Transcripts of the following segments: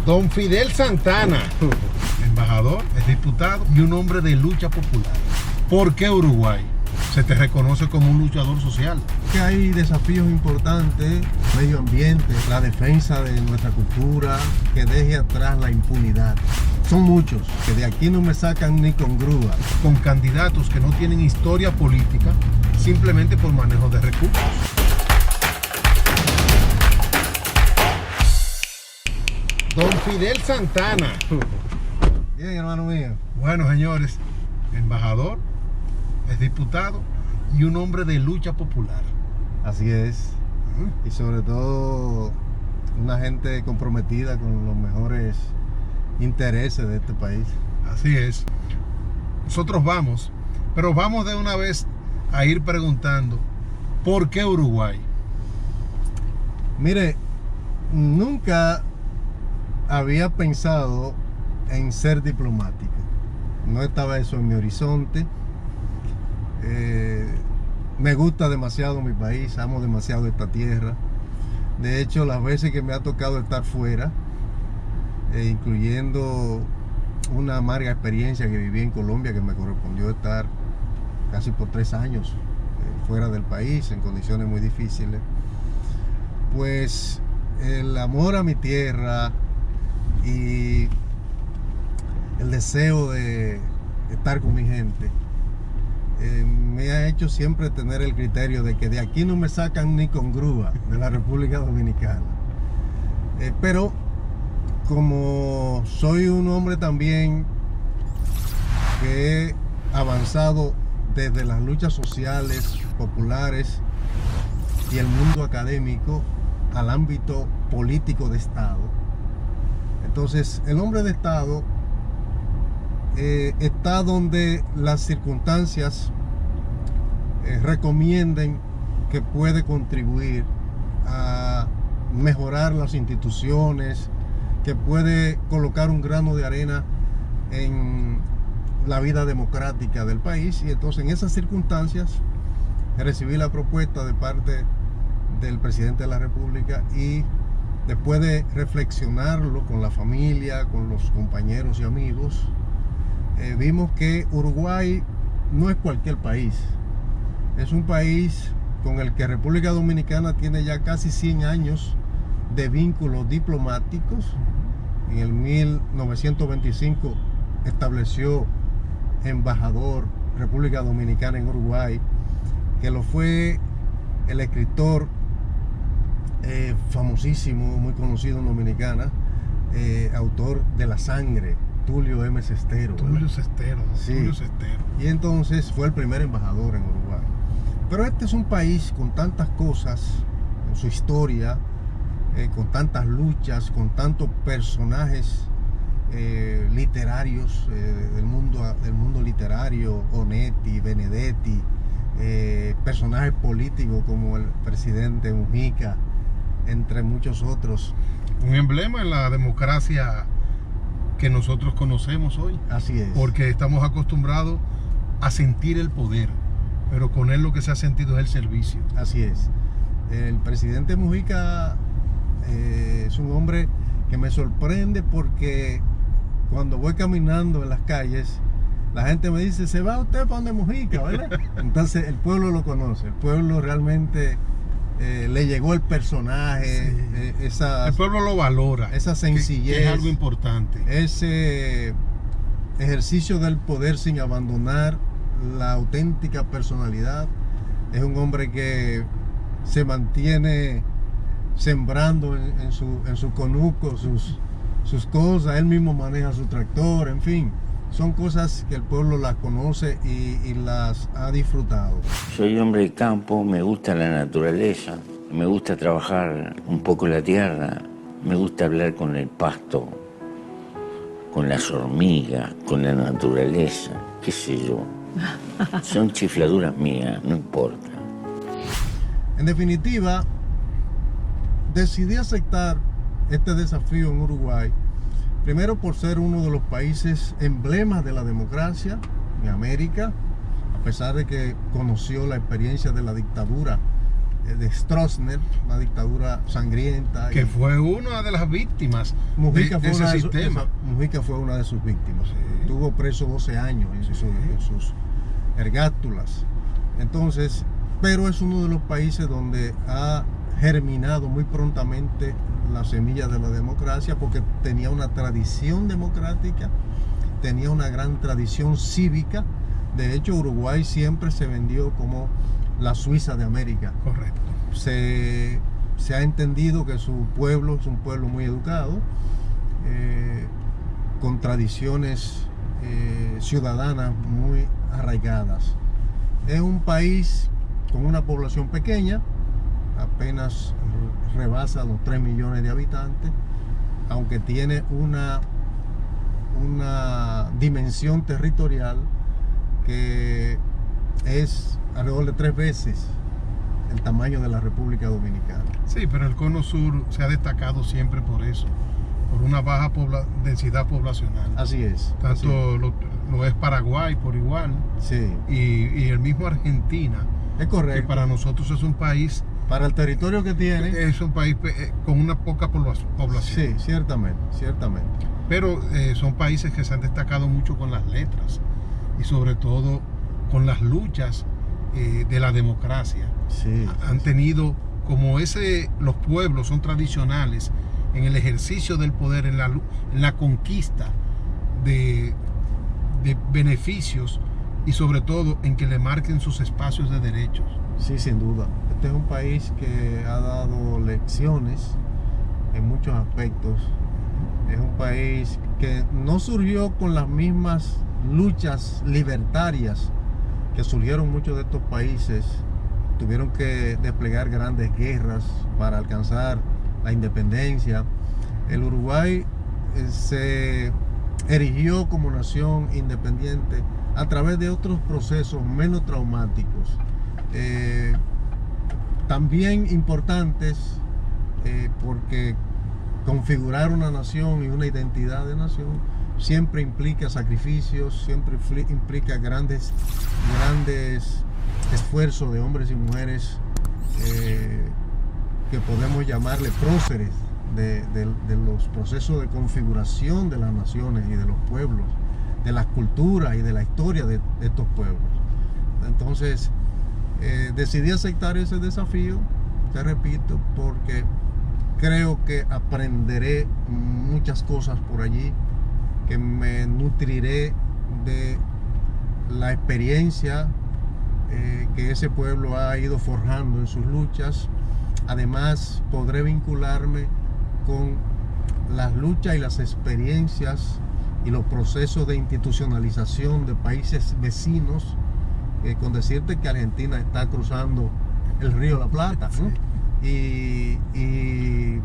Don Fidel Santana, embajador, es diputado y un hombre de lucha popular. ¿Por qué Uruguay se te reconoce como un luchador social? Que hay desafíos importantes, medio ambiente, la defensa de nuestra cultura, que deje atrás la impunidad. Son muchos, que de aquí no me sacan ni con grúa. Con candidatos que no tienen historia política, simplemente por manejo de recursos. Don Fidel Santana. Bien, hermano mío. Bueno, señores, embajador, es diputado y un hombre de lucha popular. Así es. Y sobre todo una gente comprometida con los mejores intereses de este país. Así es. Nosotros vamos, pero vamos de una vez a ir preguntando, ¿por qué Uruguay? Mire, nunca había pensado en ser diplomático. No estaba eso en mi horizonte. Me gusta demasiado mi país, amo demasiado esta tierra. De hecho, las veces que me ha tocado estar fuera, incluyendo una amarga experiencia que viví en Colombia, que me correspondió estar casi por 3 años fuera del país, en condiciones muy difíciles, pues el amor a mi tierra y el deseo de estar con mi gente me ha hecho siempre tener el criterio de que de aquí no me sacan ni con grúa, de la República Dominicana. Pero como soy un hombre también que he avanzado desde las luchas sociales, populares y el mundo académico al ámbito político de Estado, entonces el hombre de Estado está donde las circunstancias recomienden que puede contribuir a mejorar las instituciones, que puede colocar un grano de arena en la vida democrática del país. Y entonces en esas circunstancias recibí la propuesta de parte del presidente de la República, y después de reflexionarlo con la familia, con los compañeros y amigos, vimos que Uruguay no es cualquier país. Es un país con el que República Dominicana tiene ya casi 100 años de vínculos diplomáticos. En el 1925 estableció embajador República Dominicana en Uruguay, que lo fue el escritor famosísimo, muy conocido en Dominicana, autor de La Sangre, Tulio M. Sestero. Tulio Sestero, Sí. Tulio Sestero. Y entonces fue el primer embajador en Uruguay. Pero este es un país con tantas cosas en su historia, con tantas luchas, con tantos personajes literarios del mundo literario, Onetti, Benedetti, personajes políticos como el presidente Mujica, entre muchos otros. Un emblema en la democracia que nosotros conocemos hoy. Así es. Porque estamos acostumbrados a sentir el poder, pero con él lo que se ha sentido es el servicio. Así es. El presidente Mujica es un hombre que me sorprende, porque cuando voy caminando en las calles, la gente me dice: ¿se va usted para donde Mujica, verdad? Entonces el pueblo lo conoce, el pueblo realmente le llegó el personaje, Sí. El pueblo lo valora. esa sencillez, que es algo importante. ese ejercicio del poder sin abandonar la auténtica personalidad. Es un hombre que se mantiene sembrando en su conuco sus cosas. Él mismo maneja su tractor, en fin, son cosas que el pueblo las conoce y las ha disfrutado. Soy hombre de campo, me gusta la naturaleza, me gusta trabajar un poco la tierra, me gusta hablar con el pasto, con las hormigas, con la naturaleza, qué sé yo. Son chifladuras mías, no importa. En definitiva, decidí aceptar este desafío en Uruguay, primero por ser uno de los países emblemas de la democracia en América, a pesar de que conoció la experiencia de la dictadura de Stroessner, una dictadura sangrienta. Que fue una de las víctimas Mujica de ese sistema. Mujica fue una de sus víctimas. Sí. Estuvo preso 12 años en sus ergástulas. Entonces, pero es uno de los países donde ha germinado muy prontamente la semilla de la democracia, porque tenía una tradición democrática, tenía una gran tradición cívica. De hecho, Uruguay siempre se vendió como la Suiza de América. Correcto. Se ha entendido que su pueblo es un pueblo muy educado, con tradiciones ciudadanas muy arraigadas. Es un país con una población pequeña, apenas rebasa los 3 millones de habitantes, aunque tiene una dimensión territorial que es alrededor de 3 veces el tamaño de la República Dominicana. Sí, pero el Cono Sur se ha destacado siempre por eso, por una baja densidad poblacional. Así es. Tanto así es. Lo es Paraguay por igual, Sí, y el mismo Argentina, es que correcto. para nosotros es un país, Para el territorio que tiene, con una poca población. sí, ciertamente. Pero son países que se han destacado mucho con las letras y sobre todo con las luchas de la democracia. Sí. Han tenido, como los pueblos son tradicionales en el ejercicio del poder, en la conquista de beneficios y sobre todo en que le marquen sus espacios de derechos. Sí, sin duda. Este es un país que ha dado lecciones en muchos aspectos. Es un país que no surgió con las mismas luchas libertarias que surgieron muchos de estos países. Tuvieron que desplegar grandes guerras para alcanzar la independencia. El Uruguay se erigió como nación independiente a través de otros procesos menos traumáticos, también importantes, porque configurar una nación y una identidad de nación siempre implica sacrificios, siempre implica grandes esfuerzos de hombres y mujeres, que podemos llamarle próceres de los procesos de configuración de las naciones y de los pueblos, de las culturas y de la historia de estos pueblos. Entonces, decidí aceptar ese desafío, te repito, porque creo que aprenderé muchas cosas por allí, que me nutriré de la experiencia que ese pueblo ha ido forjando en sus luchas. Además, podré vincularme con las luchas y las experiencias y los procesos de institucionalización de países vecinos, con decirte que Argentina está cruzando el río La Plata, ¿no? Y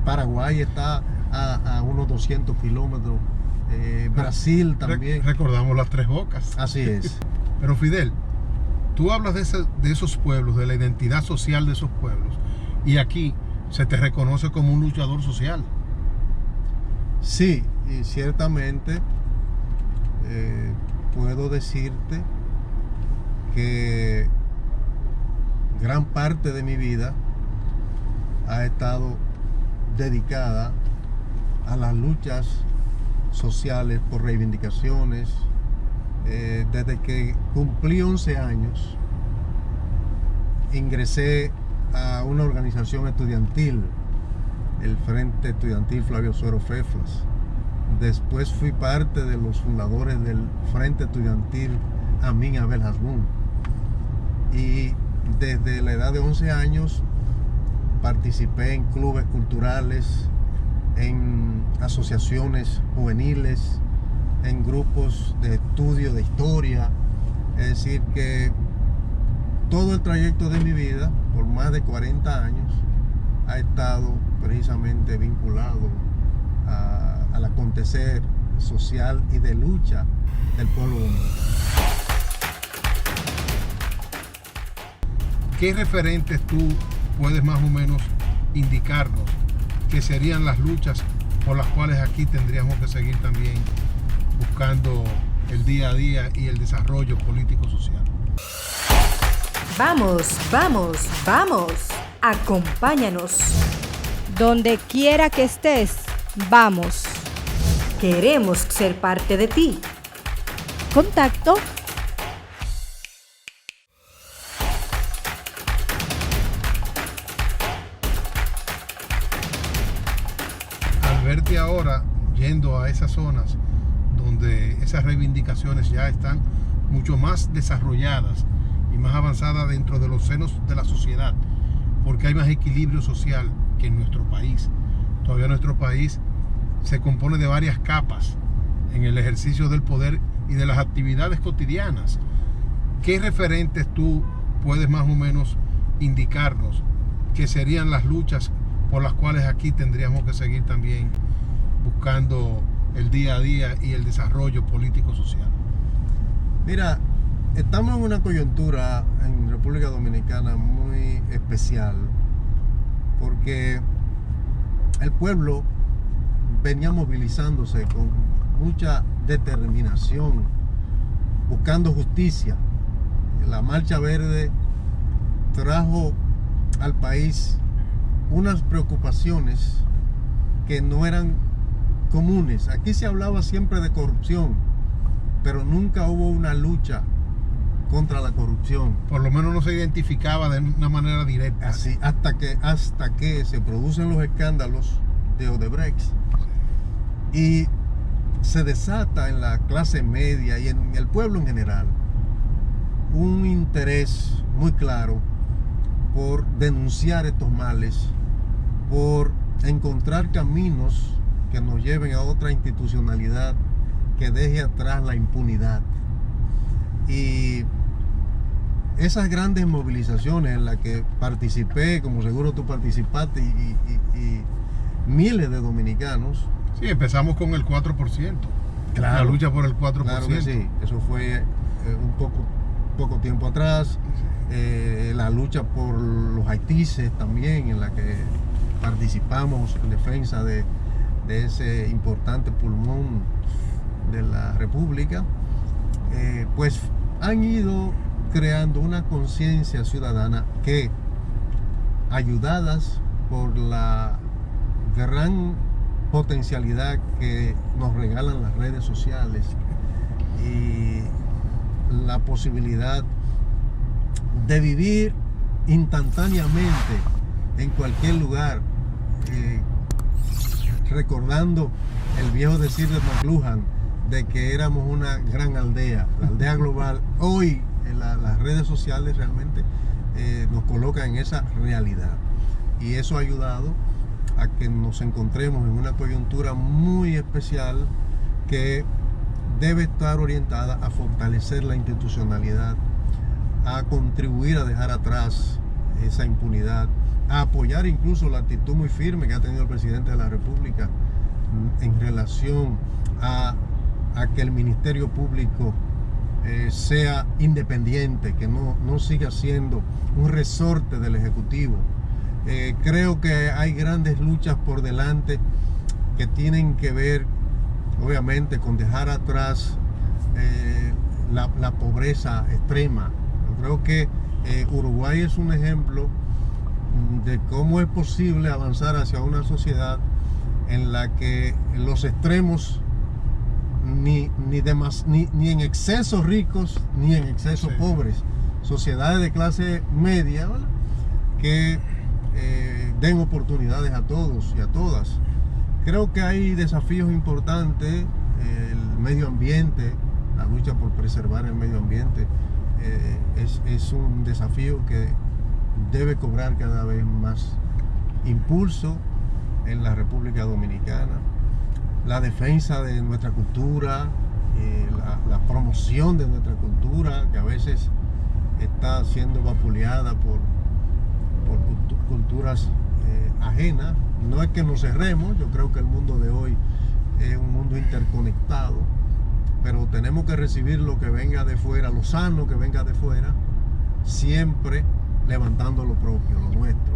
Paraguay está a unos 200 kilómetros, Brasil también. Recordamos las Tres Bocas. Así es. Pero Fidel, tú hablas de esos pueblos, de la identidad social de esos pueblos, y aquí se te reconoce como un luchador social. Sí, y ciertamente puedo decirte que gran parte de mi vida ha estado dedicada a las luchas sociales por reivindicaciones. Desde que cumplí 11 años, ingresé a una organización estudiantil, el Frente Estudiantil Flavio Suero Feflas. Después fui parte de los fundadores del Frente Estudiantil Amin Abel Hasbún. Y desde la edad de 11 años participé en clubes culturales, en asociaciones juveniles, en grupos de estudio de historia. Es decir, que todo el trayecto de mi vida, por más de 40 años, ha estado precisamente vinculado al acontecer social y de lucha del pueblo dominicano. ¿Qué referentes tú puedes más o menos indicarnos que serían las luchas por las cuales aquí tendríamos que seguir también buscando el día a día y el desarrollo político-social? Vamos, vamos, vamos. Acompáñanos. Donde quiera que estés, vamos. Queremos ser parte de ti. Contacto Al verte ahora yendo a esas zonas donde esas reivindicaciones ya están mucho más desarrolladas y más avanzadas dentro de los senos de la sociedad, porque hay más equilibrio social que en nuestro país. Todavía nuestro país se compone de varias capas en el ejercicio del poder y de las actividades cotidianas. ¿Qué referentes tú puedes más o menos indicarnos que serían las luchas por las cuales aquí tendríamos que seguir también buscando el día a día y el desarrollo político-social? Mira, estamos en una coyuntura en República Dominicana muy especial porque el pueblo venía movilizándose con mucha determinación, buscando justicia. La Marcha Verde trajo al país unas preocupaciones que no eran comunes. Aquí se hablaba siempre de corrupción, pero nunca hubo una lucha contra la corrupción. Por lo menos no se identificaba de una manera directa. Así, hasta que se producen los escándalos de Odebrecht y se desata en la clase media y en el pueblo en general un interés muy claro por denunciar estos males, por encontrar caminos que nos lleven a otra institucionalidad que deje atrás la impunidad. Y esas grandes movilizaciones en las que participé, como seguro tú participaste, y miles de dominicanos. Sí, empezamos con el 4%. Claro. La lucha por el 4%. Claro que sí, eso fue un poco tiempo atrás. La lucha por los haitises también, en la que participamos en defensa de ese importante pulmón de la República. Pues han ido creando una conciencia ciudadana que, ayudadas por la gran potencialidad que nos regalan las redes sociales y la posibilidad de vivir instantáneamente en cualquier lugar, recordando el viejo decir de McLuhan de que éramos una gran aldea, la aldea global. Hoy las redes sociales realmente nos colocan en esa realidad, y eso ha ayudado a que nos encontremos en una coyuntura muy especial que debe estar orientada a fortalecer la institucionalidad, a contribuir a dejar atrás esa impunidad, a apoyar incluso la actitud muy firme que ha tenido el presidente de la República en relación a que el Ministerio Público sea independiente, que no siga siendo un resorte del Ejecutivo. Creo que hay grandes luchas por delante que tienen que ver, obviamente, con dejar atrás la pobreza extrema. Yo creo que Uruguay es un ejemplo de cómo es posible avanzar hacia una sociedad en la que los extremos ni en exceso ricos ni en exceso pobres, sociedades de clase media, ¿vale?, que den oportunidades a todos y a todas. Creo que hay desafíos importantes. El medio ambiente, la lucha por preservar el medio ambiente es un desafío que debe cobrar cada vez más impulso en la República Dominicana. La defensa de nuestra cultura, la promoción de nuestra cultura, que a veces está siendo vapuleada por culturas ajenas. No es que nos cerremos, yo creo que el mundo de hoy es un mundo interconectado, pero tenemos que recibir lo que venga de fuera, lo sano que venga de fuera, siempre levantando lo propio, lo nuestro.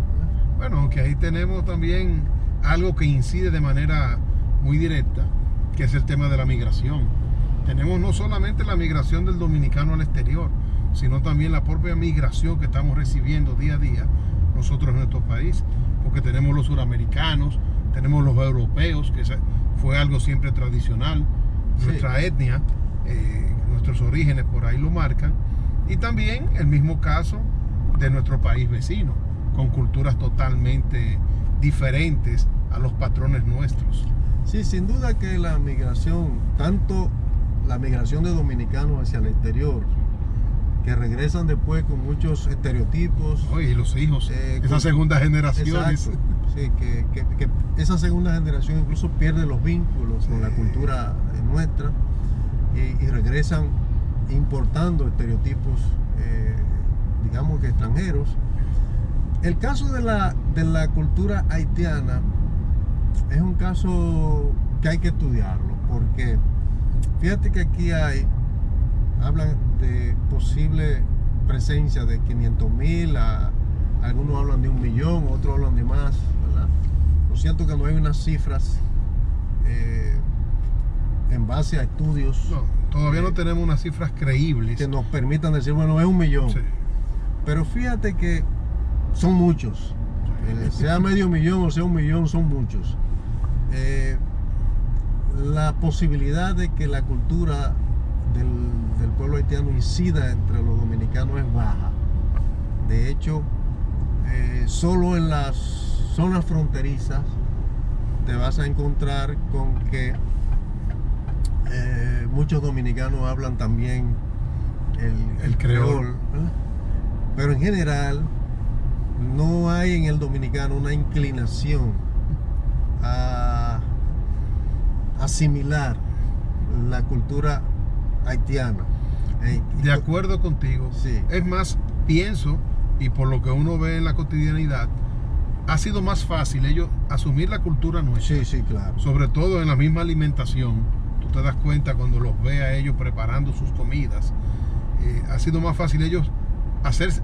Bueno, aunque ahí tenemos también algo que incide de manera muy directa, que es el tema de la migración. Tenemos no solamente la migración del dominicano al exterior, sino también la propia migración que estamos recibiendo día a día nosotros en nuestro país, porque tenemos los suramericanos, tenemos los europeos, que fue algo siempre tradicional, Sí. nuestra etnia, nuestros orígenes por ahí lo marcan, y también el mismo caso de nuestro país vecino, con culturas totalmente diferentes a los patrones nuestros. Sí, sin duda que la migración, tanto la migración de dominicanos hacia el exterior, que regresan después con muchos estereotipos. Oye, y los hijos, con- esas segundas generaciones. Exacto. Sí, que esa segunda generación incluso pierde los vínculos con la cultura nuestra y regresan importando estereotipos, digamos que extranjeros. El caso de la cultura haitiana es un caso que hay que estudiarlo, porque fíjate que aquí hablan de posible presencia de 500,000, algunos hablan de 1,000,000, otros hablan de más, ¿verdad? Lo cierto que no hay unas cifras en base a estudios No, todavía no tenemos unas cifras creíbles. que nos permitan decir, bueno, es 1,000,000. Sí. Pero fíjate que son muchos. Sea 500,000 o sea 1,000,000, son muchos. La posibilidad de que la cultura del pueblo haitiano incida entre los dominicanos es baja. De hecho, solo en las zonas fronterizas te vas a encontrar con que muchos dominicanos hablan también el creol, ¿verdad? Pero en general no hay en el dominicano una inclinación a asimilar la cultura haitiana. De acuerdo contigo. Sí. Es más, pienso, y por lo que uno ve en la cotidianidad, ha sido más fácil ellos asumir la cultura nuestra. Sí, sí, claro. Sobre todo en la misma alimentación. Tú te das cuenta cuando los ve a ellos preparando sus comidas. Ha sido más fácil ellos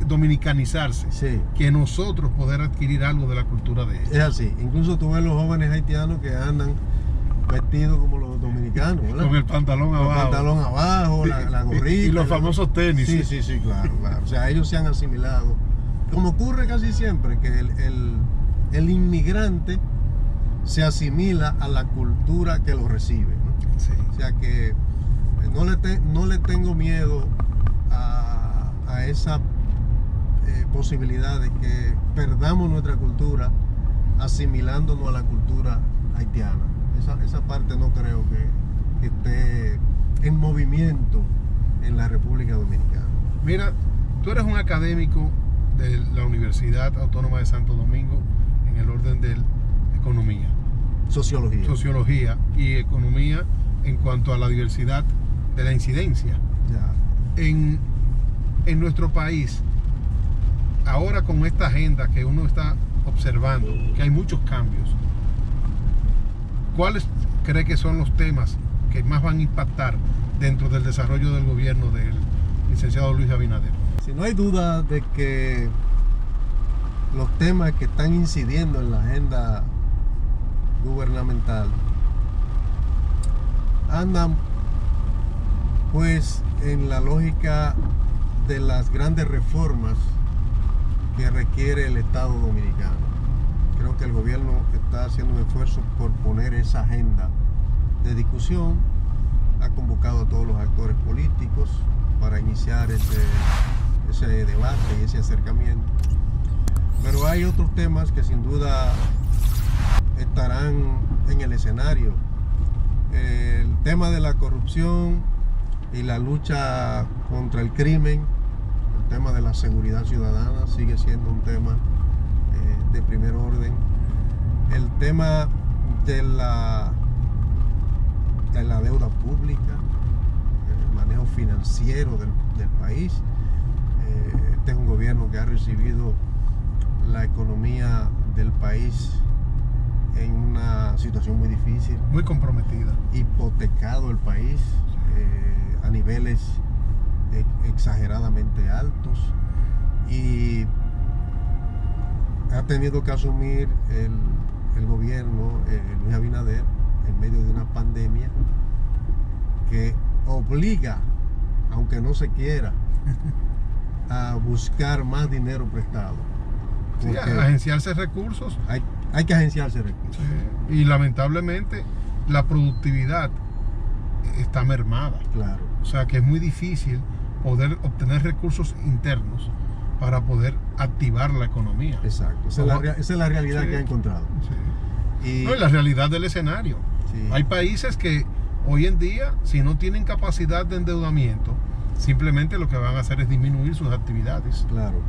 dominicanizarse Sí. que nosotros poder adquirir algo de la cultura de ellos. Es así. Incluso tú ves los jóvenes haitianos que andan vestidos como los dominicanos, ¿verdad? Con el pantalón Con el abajo. pantalón abajo, la gorrita. Y los famosos tenis. Sí, sí, sí, claro, claro. O sea, ellos se han asimilado. Como ocurre casi siempre, que el inmigrante se asimila a la cultura que lo recibe, ¿no? Sí. O sea que no le tengo miedo a esa posibilidad de que perdamos nuestra cultura asimilándonos a la cultura haitiana. Esa parte no creo que esté en movimiento en la República Dominicana. Mira, tú eres un académico de la Universidad Autónoma de Santo Domingo en el orden de economía, Sociología. sociología y economía en cuanto a la diversidad de la incidencia. Ya. En nuestro país, ahora con esta agenda que uno está observando, que hay muchos cambios, ¿cuáles cree que son los temas que más van a impactar dentro del desarrollo del gobierno del licenciado Luis Abinader? Si no hay duda de que los temas que están incidiendo en la agenda gubernamental andan pues en la lógica de las grandes reformas que requiere el Estado dominicano. Creo que el gobierno está haciendo un esfuerzo por poner esa agenda de discusión. Ha convocado a todos los actores políticos para iniciar ese debate y ese acercamiento. Pero hay otros temas que sin duda estarán en el escenario. El tema de la corrupción y la lucha contra el crimen, el tema de la seguridad ciudadana sigue siendo un tema de primer orden. El tema de la deuda pública, el manejo financiero del país. Este es un gobierno que ha recibido la economía del país en una situación muy difícil, Muy comprometida. hipotecado el país a niveles exageradamente altos, y ha tenido que asumir el gobierno Luis Abinader en medio de una pandemia que obliga, aunque no se quiera, a buscar más dinero prestado. Sí, Porque agenciarse recursos. hay que agenciarse recursos. Y lamentablemente la productividad está mermada. Claro. O sea que es muy difícil poder obtener recursos internos para poder activar la economía. Exacto. Esa es la realidad Sí. que ha encontrado. Sí. Y, No, y la realidad del escenario. sí. Hay países que hoy en día, si no tienen capacidad de endeudamiento, simplemente lo que van a hacer es disminuir sus actividades. Claro.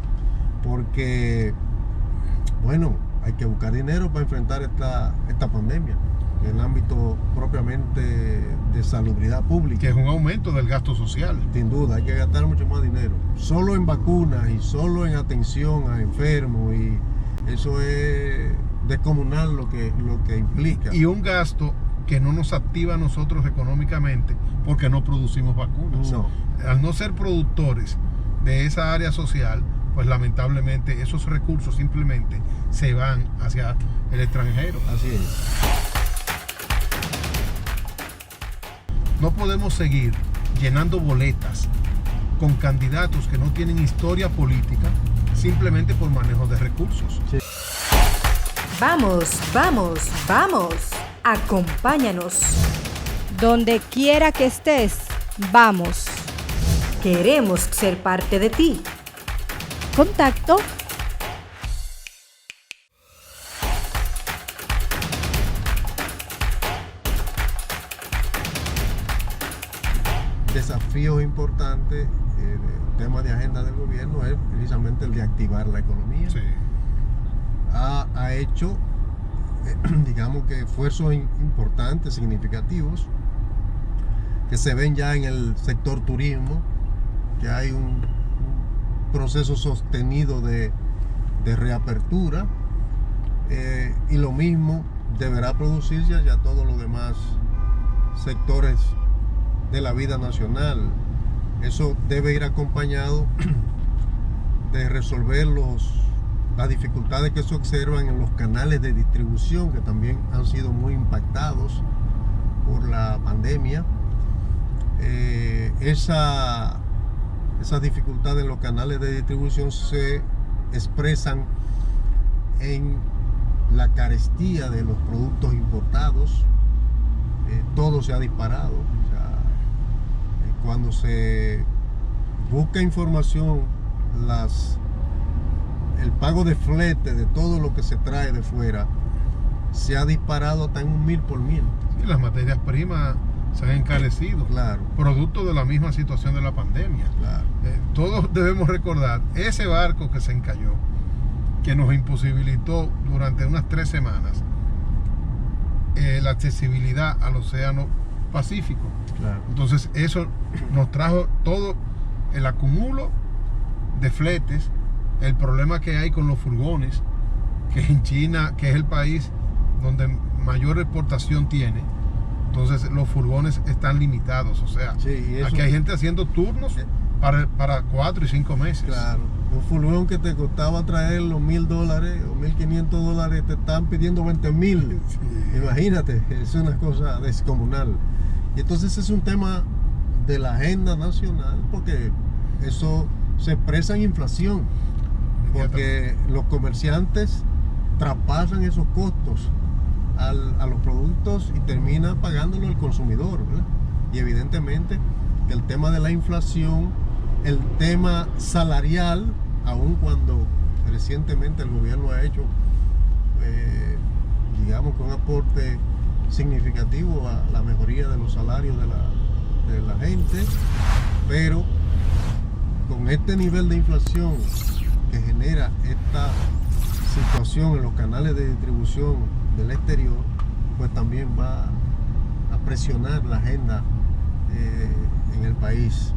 Porque, bueno, hay que buscar dinero para enfrentar esta pandemia en el ámbito propiamente de salubridad pública. Que es un aumento del gasto social. Sin duda, hay que gastar mucho más dinero. Solo en vacunas y solo en atención a enfermos, y eso es descomunal lo que implica. Y un gasto que no nos activa a nosotros económicamente porque no producimos vacunas. No. Al no ser productores de esa área social, pues lamentablemente esos recursos simplemente se van hacia el extranjero. Así es. No podemos seguir llenando boletas con candidatos que no tienen historia política simplemente por manejo de recursos. Vamos, vamos, vamos. Acompáñanos. Donde quiera que estés, vamos. Queremos ser parte de ti. Contacto Desafíos importantes, el tema de agenda del gobierno es precisamente el de activar la economía. Sí. Ha hecho, digamos que esfuerzos importantes, significativos, que se ven ya en el sector turismo, que hay un proceso sostenido de reapertura, y lo mismo deberá producirse hacia todos los demás sectores de la vida nacional. Eso debe ir acompañado de resolver las dificultades que se observan en los canales de distribución, que también han sido muy impactados por la pandemia. Esas dificultades en los canales de distribución se expresan en la carestía de los productos importados. Todo se ha disparado. O sea, cuando se busca información, el pago de flete de todo lo que se trae de fuera se ha disparado hasta en 1000 por 1000. Sí, las materias primas se han encarecido, Claro, producto de la misma situación de la pandemia. claro. Todos debemos recordar ese barco que se encalló, que nos imposibilitó durante unas 3 semanas la accesibilidad al océano Pacífico. Claro. Entonces eso nos trajo todo el acumulo de fletes, el problema que hay con los furgones, que en China, que es el país donde mayor exportación tiene, entonces los furgones están limitados. O sea, Sí, y eso- aquí hay gente haciendo turnos para 4 y 5 meses. Claro, un furgón que te costaba traer los $1000 o $1500, te están pidiendo 20,000. Sí. Imagínate, es una cosa descomunal. Y entonces es un tema de la agenda nacional, porque eso se expresa en inflación, porque los comerciantes traspasan esos costos a los productos y termina pagándolo el consumidor, ¿verdad? Y evidentemente el tema de la inflación, el tema salarial, aun cuando recientemente el gobierno ha hecho, digamos que un aporte significativo a la mejoría de los salarios de la gente, pero con este nivel de inflación que genera esta situación en los canales de distribución del exterior, pues también va a presionar la agenda en el país.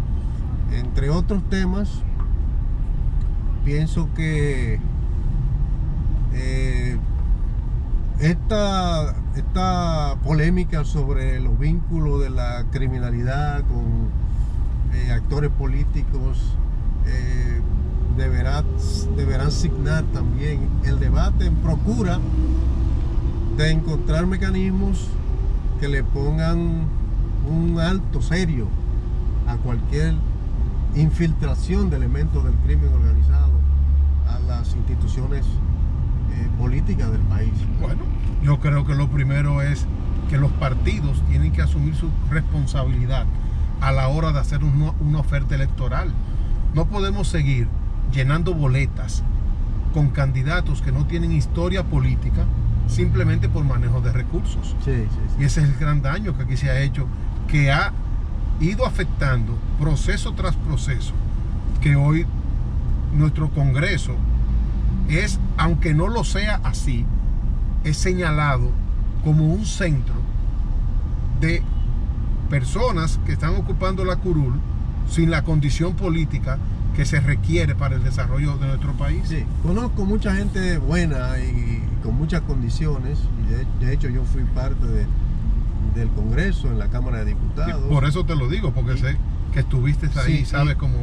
Entre otros temas, pienso que esta polémica sobre los vínculos de la criminalidad con actores políticos deberán signar también el debate en procura de encontrar mecanismos que le pongan un alto serio a cualquier infiltración de elementos del crimen organizado a las instituciones políticas del país. Bueno, yo creo que lo primero es que los partidos tienen que asumir su responsabilidad a la hora de hacer una oferta electoral. No podemos seguir llenando boletas con candidatos que no tienen historia política simplemente por manejo de recursos. Sí. Y ese es el gran daño que aquí se ha hecho, que ha ido afectando proceso tras proceso, que hoy nuestro Congreso es, aunque no lo sea así, es señalado como un centro de personas que están ocupando la curul sin la condición política que se requiere para el desarrollo de nuestro país. Sí, conozco mucha gente buena y con muchas condiciones, y de hecho yo fui parte del Congreso en la Cámara de Diputados. Sí, por eso te lo digo, porque sé que estuviste ahí, sí, sabes cómo...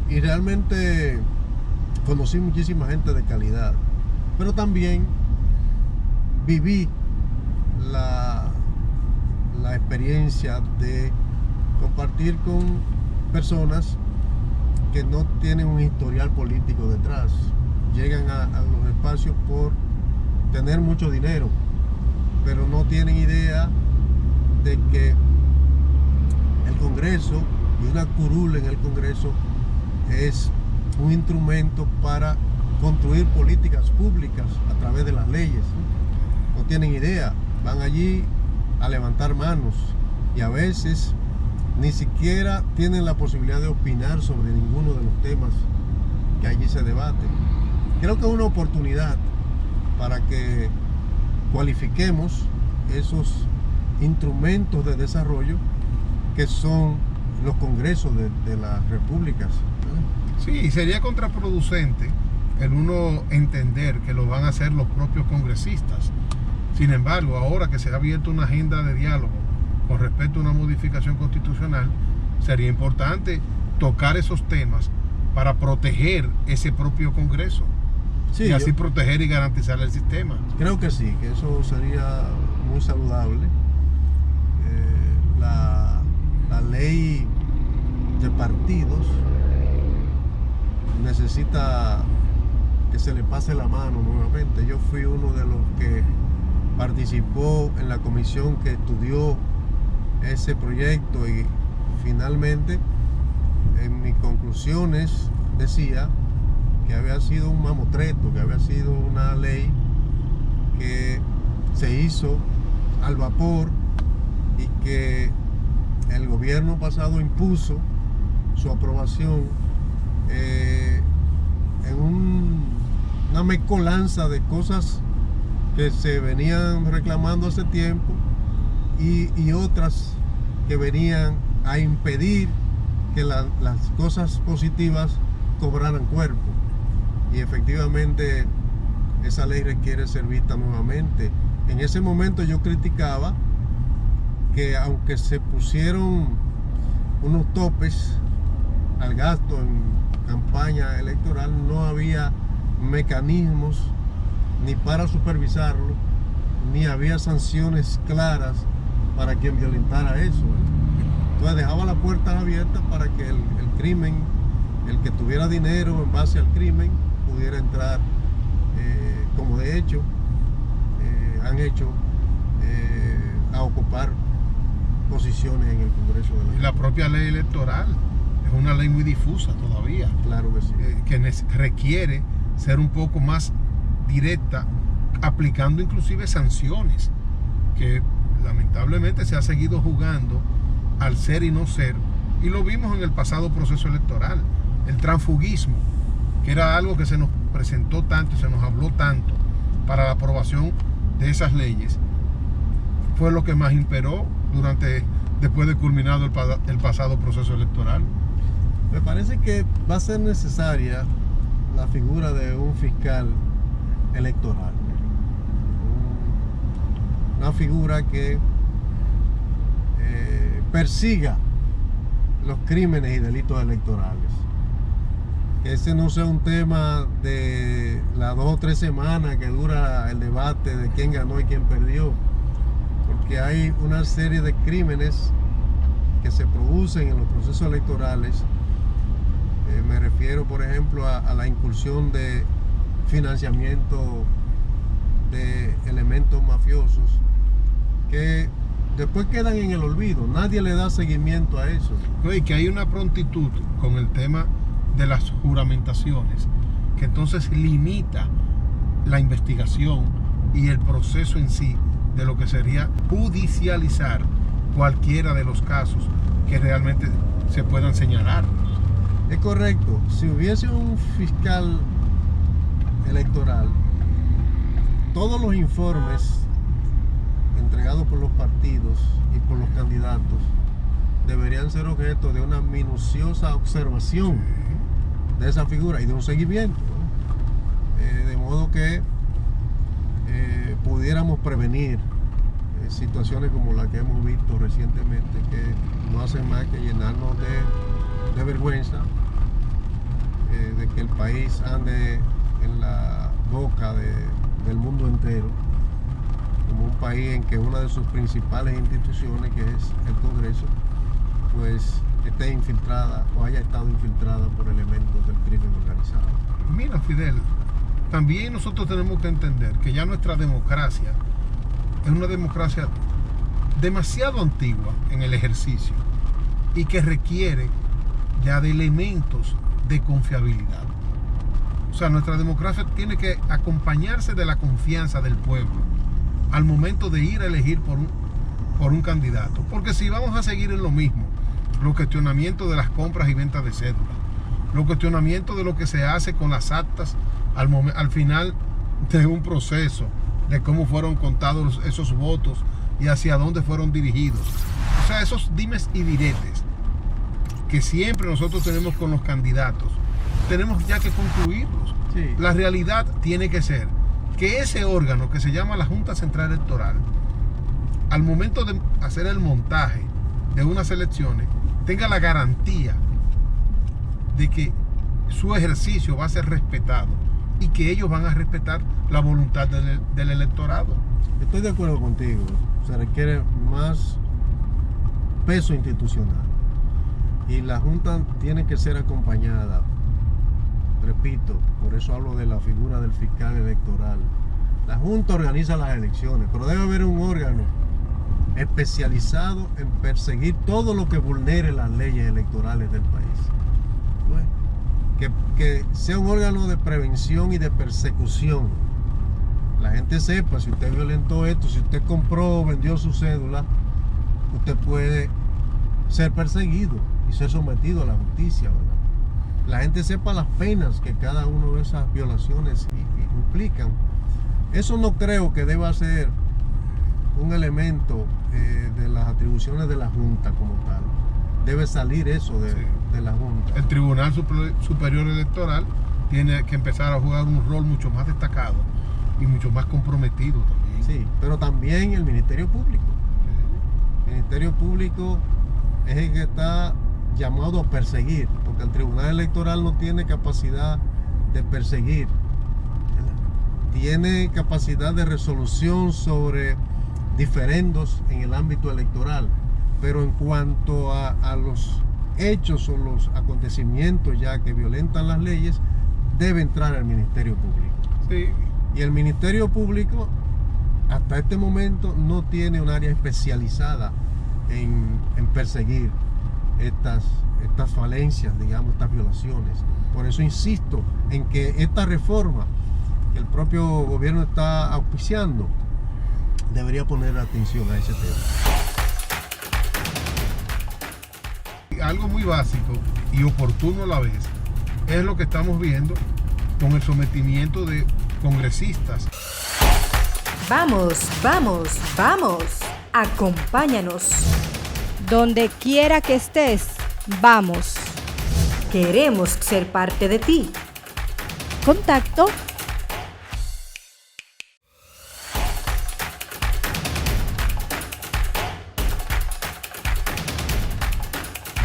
Y realmente conocí muchísima gente de calidad, pero también viví la experiencia de compartir con personas que no tienen un historial político detrás. Llegan a los espacios por tener mucho dinero, pero no tienen idea de que el Congreso y una curul en el Congreso es un instrumento para construir políticas públicas a través de las leyes. No tienen idea, van allí a levantar manos y a veces ni siquiera tienen la posibilidad de opinar sobre ninguno de los temas que allí se debaten. Creo que es una oportunidad para que cualifiquemos esos instrumentos de desarrollo que son los congresos de las repúblicas. Sí, y sería contraproducente el uno entender que lo van a hacer los propios congresistas. Sin embargo, ahora que se ha abierto una agenda de diálogo con respecto a una modificación constitucional, sería importante tocar esos temas para proteger ese propio Congreso. Sí, y así proteger y garantizar el sistema. Creo que sí, que eso sería muy saludable. La ley de partidos necesita que se le pase la mano nuevamente. Yo fui uno de los que participó en la comisión que estudió ese proyecto y finalmente en mis conclusiones decía que había sido un mamotreto, que había sido una ley que se hizo al vapor y que el gobierno pasado impuso su aprobación en una mezcolanza de cosas que se venían reclamando hace tiempo y otras que venían a impedir que las cosas positivas cobraran cuerpo. Y efectivamente esa ley requiere ser vista nuevamente. En ese momento yo criticaba que aunque se pusieron unos topes al gasto en campaña electoral, no había mecanismos ni para supervisarlo, ni había sanciones claras para quien violentara eso. Entonces dejaba las puertas abiertas para que el crimen, el que tuviera dinero en base al crimen, pudiera entrar, como de hecho han hecho, a ocupar posiciones en el Congreso de la República. Y la propia ley electoral es una ley muy difusa todavía. Claro que sí. Que requiere ser un poco más directa, aplicando inclusive sanciones, que lamentablemente se ha seguido jugando al ser y no ser, y lo vimos en el pasado proceso electoral. El transfugismo, que era algo que se nos presentó tanto, se nos habló tanto para la aprobación de esas leyes, fue lo que más imperó después de culminado el pasado proceso electoral. Me parece que va a ser necesaria la figura de un fiscal electoral, una figura que persiga los crímenes y delitos electorales. Que ese no sea un tema de las 2 o 3 semanas que dura el debate de quién ganó y quién perdió, porque hay una serie de crímenes que se producen en los procesos electorales Me refiero, por ejemplo, a la incursión de financiamiento de elementos mafiosos que después quedan en el olvido. Nadie le da seguimiento a eso. Y que hay una prontitud con el tema de las juramentaciones, que entonces limita la investigación y el proceso en sí de lo que sería judicializar cualquiera de los casos que realmente se puedan señalar. Es correcto. Si hubiese un fiscal electoral, todos los informes entregados por los partidos y por los candidatos deberían ser objeto de una minuciosa observación de esa figura y de un seguimiento, ¿no? De modo que pudiéramos prevenir situaciones como la que hemos visto recientemente, que no hacen más que llenarnos de vergüenza, de que el país ande en la boca del mundo entero como un país en que una de sus principales instituciones, que es el Congreso, pues esté infiltrada o haya estado infiltrada por elementos del crimen organizado. Mira, Fidel, también nosotros tenemos que entender que ya nuestra democracia es una democracia demasiado antigua en el ejercicio y que requiere ya de elementos de confiabilidad. O sea, nuestra democracia tiene que acompañarse de la confianza del pueblo al momento de ir a elegir por un candidato. Porque si vamos a seguir en lo mismo, los cuestionamientos de las compras y ventas de cédulas, los cuestionamientos de lo que se hace con las actas al final de un proceso, de cómo fueron contados esos votos y hacia dónde fueron dirigidos. O sea, esos dimes y diretes que siempre nosotros tenemos con los candidatos, tenemos ya que concluirlos. Sí. La realidad tiene que ser que ese órgano que se llama la Junta Central Electoral, al momento de hacer el montaje de unas elecciones, tenga la garantía de que su ejercicio va a ser respetado y que ellos van a respetar la voluntad del electorado. Estoy de acuerdo contigo. Se requiere más peso institucional y la Junta tiene que ser acompañada. Repito, por eso hablo de la figura del fiscal electoral. La Junta organiza las elecciones, pero debe haber un órgano especializado en perseguir todo lo que vulnere las leyes electorales del país. Que sea un órgano de prevención y de persecución. La gente sepa, si usted violentó esto, si usted compró o vendió su cédula, usted puede ser perseguido y ser sometido a la justicia, ¿verdad? La gente sepa las penas que cada una de esas violaciones implican. Eso no creo que deba ser un elemento de las atribuciones de la Junta como tal. Debe salir eso de la Junta. El Tribunal Superior Electoral tiene que empezar a jugar un rol mucho más destacado y mucho más comprometido también. Sí, pero también el Ministerio Público. El Ministerio Público es el que está llamado a perseguir, porque el Tribunal Electoral no tiene capacidad de perseguir, tiene capacidad de resolución sobre diferendos en el ámbito electoral, pero en cuanto a los hechos o los acontecimientos ya que violentan las leyes, debe entrar el Ministerio Público. Sí. Y el Ministerio Público hasta este momento no tiene un área especializada en perseguir estas falencias, digamos, estas violaciones. Por eso insisto en que esta reforma que el propio gobierno está auspiciando debería poner atención a ese tema. Algo muy básico y oportuno a la vez es lo que estamos viendo con el sometimiento de congresistas. Vamos, vamos, vamos. Acompáñanos. Donde quiera que estés, vamos. Queremos ser parte de ti. Contacto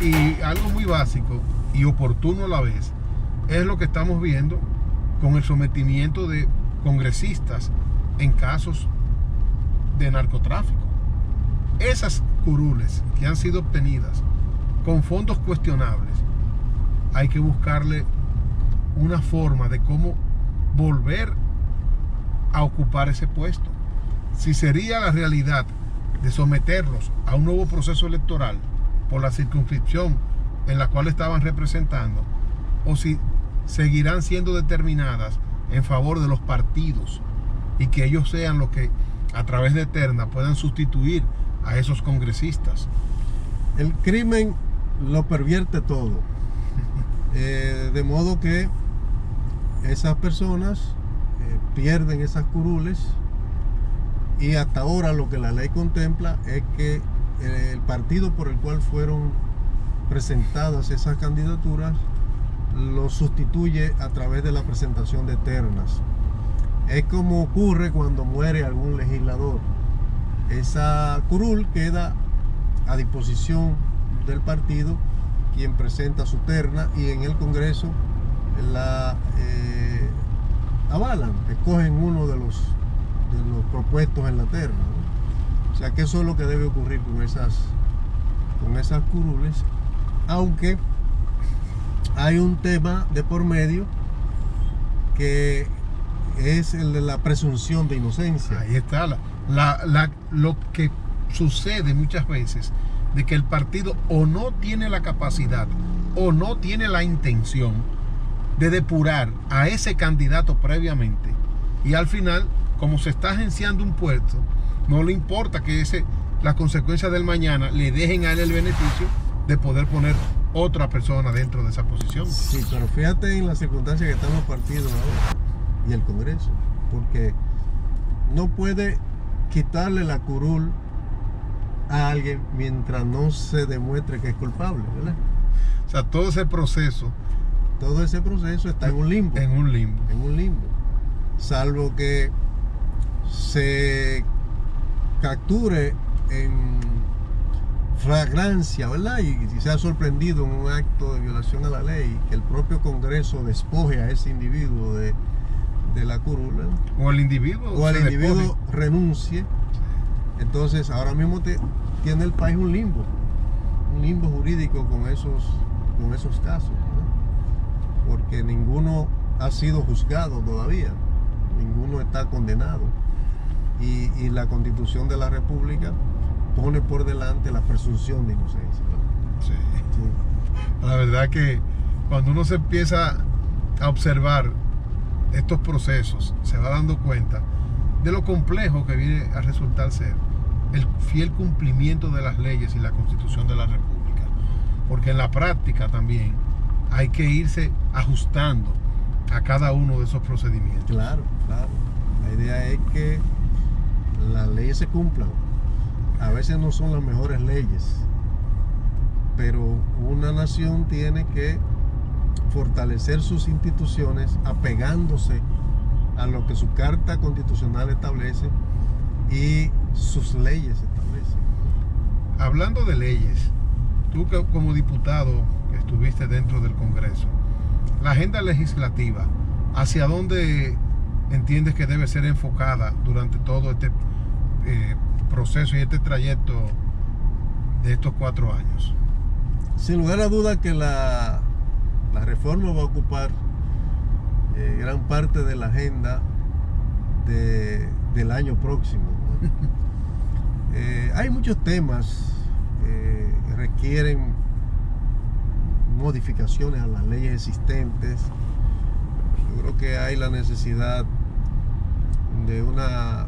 Y algo muy básico y oportuno a la vez es lo que estamos viendo con el sometimiento de congresistas en casos de narcotráfico. Esas curules que han sido obtenidas con fondos cuestionables hay que buscarle una forma de cómo volver a ocupar ese puesto. Si sería la realidad de someterlos a un nuevo proceso electoral por la circunscripción en la cual estaban representando, o si seguirán siendo determinadas en favor de los partidos y que ellos sean los que a través de terna puedan sustituir a esos congresistas. El crimen lo pervierte todo, de modo que esas personas pierden esas curules, y hasta ahora lo que la ley contempla es que el partido por el cual fueron presentadas esas candidaturas lo sustituye a través de la presentación de ternas. Es como ocurre cuando muere algún legislador. Esa curul queda a disposición del partido, quien presenta su terna, y en el Congreso la avalan, escogen uno de los propuestos en la terna, ¿no? O sea que eso es lo que debe ocurrir con esas curules, aunque hay un tema de por medio que es el de la presunción de inocencia. Ahí está lo que sucede muchas veces, de que el partido o no tiene la capacidad o no tiene la intención de depurar a ese candidato previamente, y al final, como se está agenciando un puesto, no le importa que las consecuencias del mañana le dejen a él el beneficio de poder poner otra persona dentro de esa posición. Sí, pero fíjate en las circunstancias que están los partidos ahora y el Congreso, porque no puede quitarle la curul a alguien mientras no se demuestre que es culpable, ¿verdad? O sea, todo ese proceso está en un limbo. En un limbo. Salvo que se capture en flagrancia, ¿verdad? Y se ha sorprendido en un acto de violación a la ley, que el propio Congreso despoje a ese individuo de la curul, ¿verdad? O el individuo renuncie. Entonces ahora mismo tiene el país un limbo jurídico con esos casos, ¿no? Porque ninguno ha sido juzgado todavía, ninguno está condenado, y la Constitución de la República pone por delante la presunción de inocencia, ¿no? Sí. La verdad que cuando uno se empieza a observar estos procesos, se va dando cuenta de lo complejo que viene a resultar ser el fiel cumplimiento de las leyes y la Constitución de la República, porque en la práctica también hay que irse ajustando a cada uno de esos procedimientos. Claro. La idea es que las leyes se cumplan. A veces no son las mejores leyes, pero una nación tiene que fortalecer sus instituciones apegándose a lo que su Carta Constitucional establece y sus leyes establecen. Hablando de leyes, tú como diputado que estuviste dentro del Congreso, la agenda legislativa, ¿hacia dónde entiendes que debe ser enfocada durante todo este proceso y este trayecto de estos 4 años? Sin lugar a duda que la reforma va a ocupar gran parte de la agenda del año próximo, ¿no? Hay muchos temas que requieren modificaciones a las leyes existentes. Yo creo que hay la necesidad de una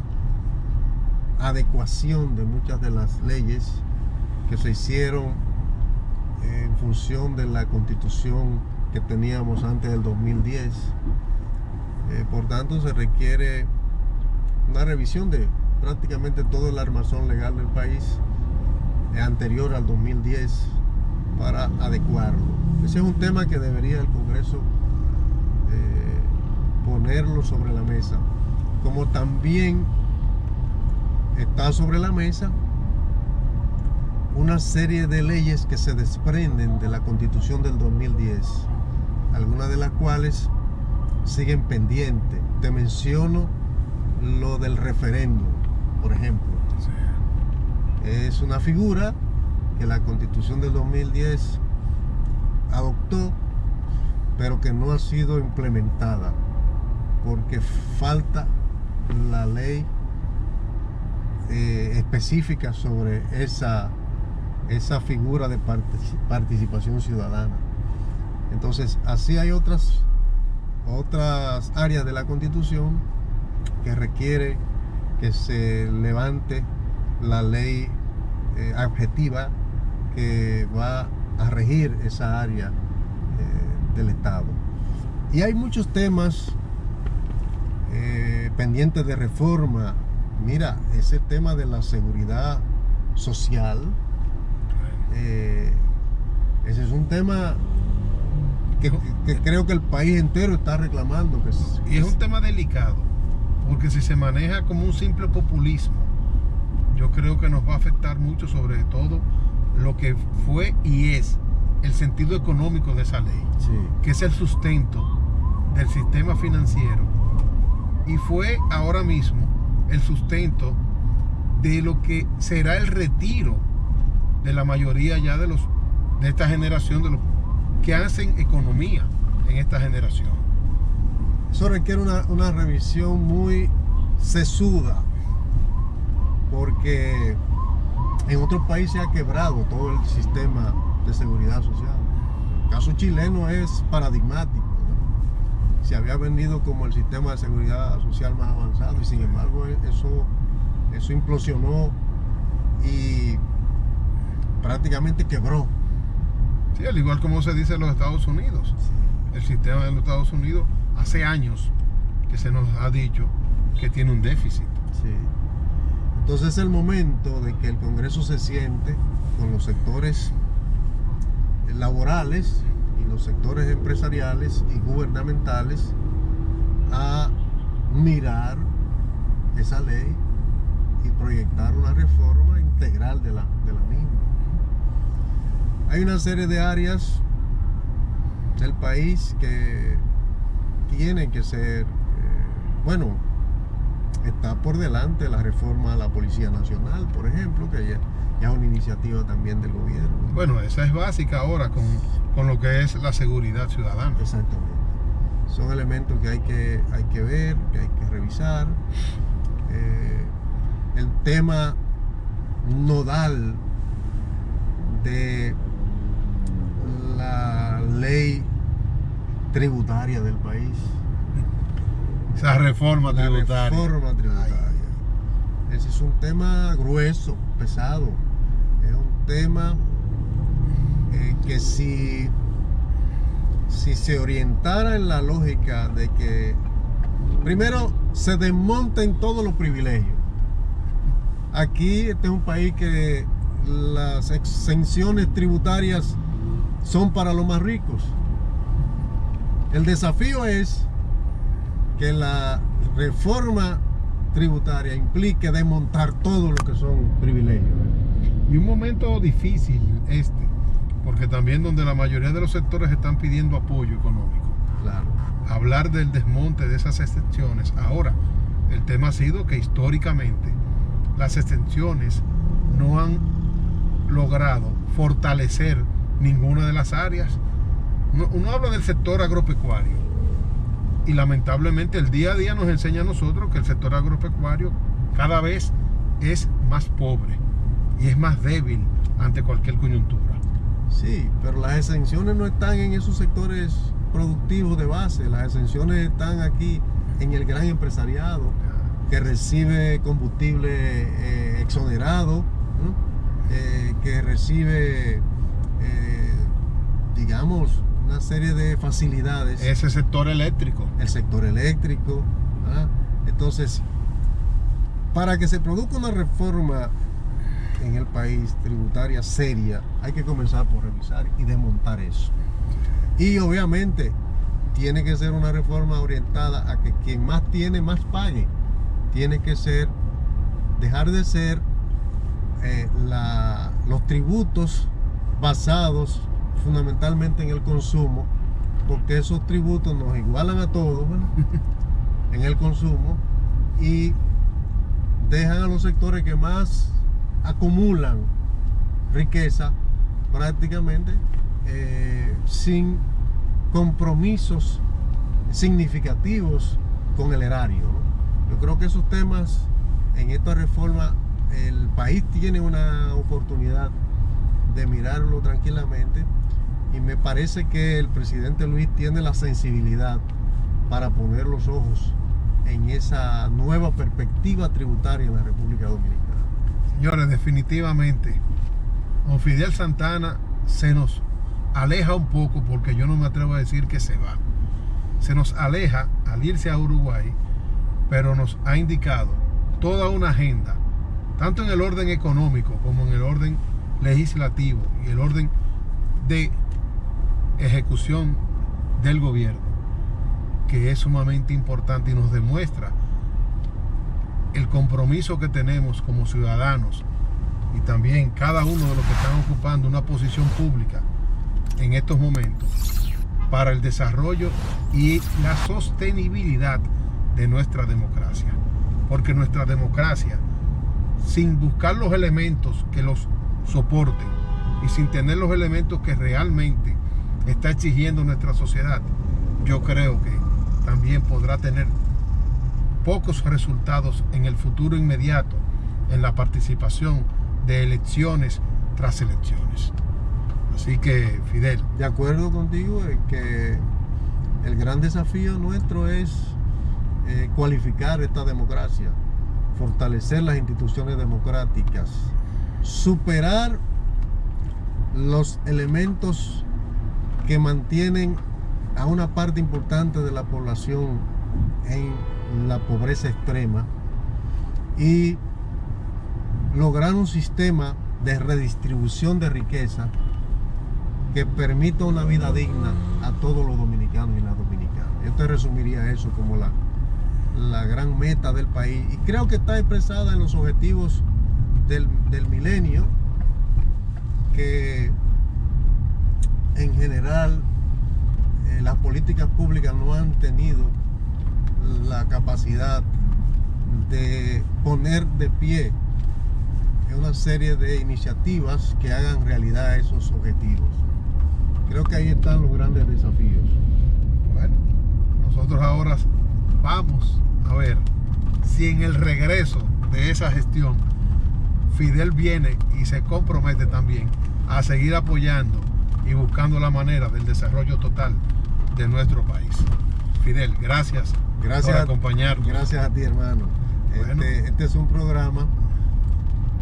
adecuación de muchas de las leyes que se hicieron en función de la Constitución que teníamos antes del 2010. Por tanto, se requiere una revisión de prácticamente todo el armazón legal del país anterior al 2010 para adecuarlo. Ese es un tema que debería el Congreso ponerlo sobre la mesa, como también está sobre la mesa una serie de leyes que se desprenden de la Constitución del 2010, algunas de las cuales siguen pendientes. Te menciono lo del referéndum, por ejemplo. Sí. Es una figura que la Constitución del 2010 adoptó pero que no ha sido implementada porque falta la ley específica sobre esa figura de participación ciudadana. Entonces, así hay otras áreas de la Constitución que requiere que se levante la ley objetiva que va a regir esa área del Estado. Y hay muchos temas pendientes de reforma. Mira, ese tema de la seguridad social, ese es un tema que creo que el país entero está reclamando. Y es un tema delicado, porque si se maneja como un simple populismo, yo creo que nos va a afectar mucho, sobre todo lo que fue y es el sentido económico de esa ley, Sí. que es el sustento del sistema financiero, y fue ahora mismo el sustento de lo que será el retiro de la mayoría ya de esta generación, de los que hacen economía en esta generación. Eso requiere una revisión muy sesuda, porque en otros países ha quebrado todo el sistema de seguridad social. El caso chileno es paradigmático, ¿no? Se había vendido como el sistema de seguridad social más avanzado, y sin embargo eso implosionó y prácticamente quebró. Sí, al igual como se dice en los Estados Unidos. El sistema de los Estados Unidos hace años que se nos ha dicho que tiene un déficit. Sí. Entonces es el momento de que el Congreso se siente con los sectores laborales y los sectores empresariales y gubernamentales a mirar esa ley y proyectar una reforma integral de la misma. Hay una serie de áreas del país que tienen que ser, está por delante la reforma a la Policía Nacional, por ejemplo, que ya es una iniciativa también del gobierno. Bueno, esa es básica ahora con lo que es la seguridad ciudadana. Exactamente. Son elementos que hay que ver, que hay que revisar. El tema nodal de la ley tributaria del país. Esa reforma tributaria. La reforma tributaria. Ese es un tema grueso, pesado. Es un tema que si se orientara en la lógica de que primero se desmonten todos los privilegios. Aquí este es un país que las exenciones tributarias son para los más ricos. El desafío es que la reforma tributaria implique desmontar todo lo que son privilegios. Y un momento difícil porque también donde la mayoría de los sectores están pidiendo apoyo económico. Claro. Hablar del desmonte de esas exenciones. Ahora, el tema ha sido que históricamente las exenciones no han logrado fortalecer ninguna de las áreas. Uno habla del sector agropecuario y lamentablemente el día a día nos enseña a nosotros que el sector agropecuario cada vez es más pobre y es más débil ante cualquier coyuntura. Sí, pero las exenciones no están en esos sectores productivos de base. Las exenciones están aquí en el gran empresariado que recibe combustible exonerado, ¿no? Que recibe, digamos, una serie de facilidades. Ese sector eléctrico. El sector eléctrico. ¿Ah? Entonces, para que se produzca una reforma en el país tributaria seria, hay que comenzar por revisar y desmontar eso. Y obviamente tiene que ser una reforma orientada a que quien más tiene, más pague. Tiene que ser, dejar de ser los tributos basados fundamentalmente en el consumo, porque esos tributos nos igualan a todos, ¿no? En el consumo, y dejan a los sectores que más acumulan riqueza prácticamente sin compromisos significativos con el erario, ¿no? Yo creo que esos temas en esta reforma el país tiene una oportunidad de mirarlo tranquilamente y me parece que el presidente Luis tiene la sensibilidad para poner los ojos en esa nueva perspectiva tributaria en la República Dominicana. Señores, definitivamente, con Fidel Santana se nos aleja un poco, porque yo no me atrevo a decir que se va. Se nos aleja al irse a Uruguay, pero nos ha indicado toda una agenda, tanto en el orden económico como en el orden legislativo y el orden de ejecución del gobierno, que es sumamente importante y nos demuestra el compromiso que tenemos como ciudadanos y también cada uno de los que están ocupando una posición pública en estos momentos para el desarrollo y la sostenibilidad de nuestra democracia. Porque nuestra democracia, sin buscar los elementos que los soporten y sin tener los elementos que realmente está exigiendo nuestra sociedad, yo creo que también podrá tener pocos resultados en el futuro inmediato en la participación de elecciones tras elecciones. Así que, Fidel. De acuerdo contigo en que el gran desafío nuestro es cualificar esta democracia, fortalecer las instituciones democráticas, superar los elementos que mantienen a una parte importante de la población en la pobreza extrema y lograr un sistema de redistribución de riqueza que permita una vida digna a todos los dominicanos y las dominicanas. Yo te resumiría eso como la gran meta del país, y creo que está expresada en los objetivos del milenio, que en general las políticas públicas no han tenido la capacidad de poner de pie una serie de iniciativas que hagan realidad esos objetivos. Creo que ahí están los grandes desafíos. Bueno, nosotros ahora vamos a ver si en el regreso de esa gestión Fidel viene y se compromete también a seguir apoyando y buscando la manera del desarrollo total de nuestro país. Fidel, gracias por acompañarnos. Gracias a ti, hermano. Bueno. Este es un programa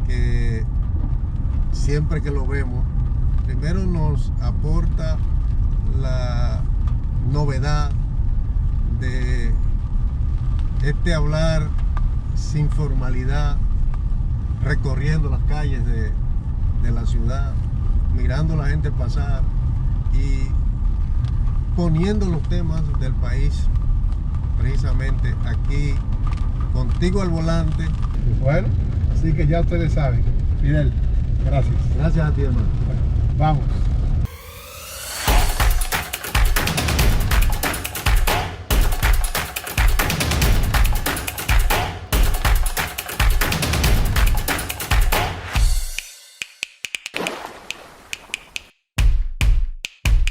que siempre que lo vemos, primero nos aporta la novedad de hablar sin formalidad, recorriendo las calles de la ciudad, mirando a la gente pasar y poniendo los temas del país precisamente aquí, contigo al volante. Bueno, así que ya ustedes saben. Fidel, gracias. Gracias a ti, hermano. Bueno, vamos.